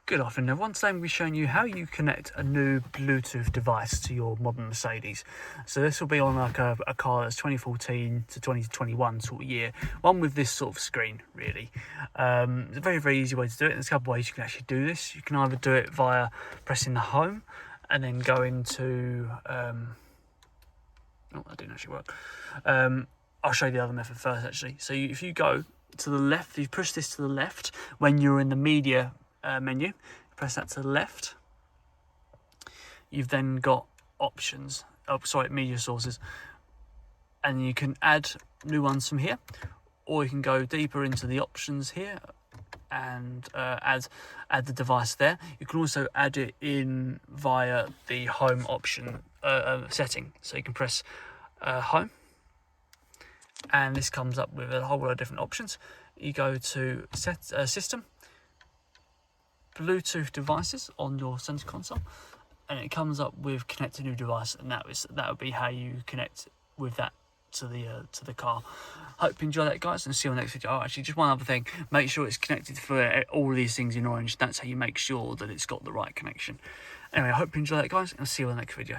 Good afternoon everyone. Today I'm going to be showing you how you connect a new Bluetooth device to your modern Mercedes. So this will be on like a car that's 2014 to 2021 sort of year, one with this sort of screen really. It's a very easy way to do it. There's a couple of ways you can actually do this. You can either do it via pressing the home and then go into oh, that didn't actually work. I'll show you the other method first actually. So if you go to the left, you push this to the left when you're in the media menu, press that to the left. You've then got options, media sources, and you can add new ones from here, or you can go deeper into the options here and add the device there. You can also add it in via the home option setting, so you can press home and this comes up with a whole lot of different options. You go to system, Bluetooth devices on your center console, and it comes up with connect a new device, and that would be how you connect with that to the car. Hope you enjoy that, guys, and see you on the next video. Oh, actually, just one other thing: make sure it's connected for all of these things in orange. That's how you make sure that it's got the right connection. Anyway, I hope you enjoy that, guys, and I'll see you on the next video.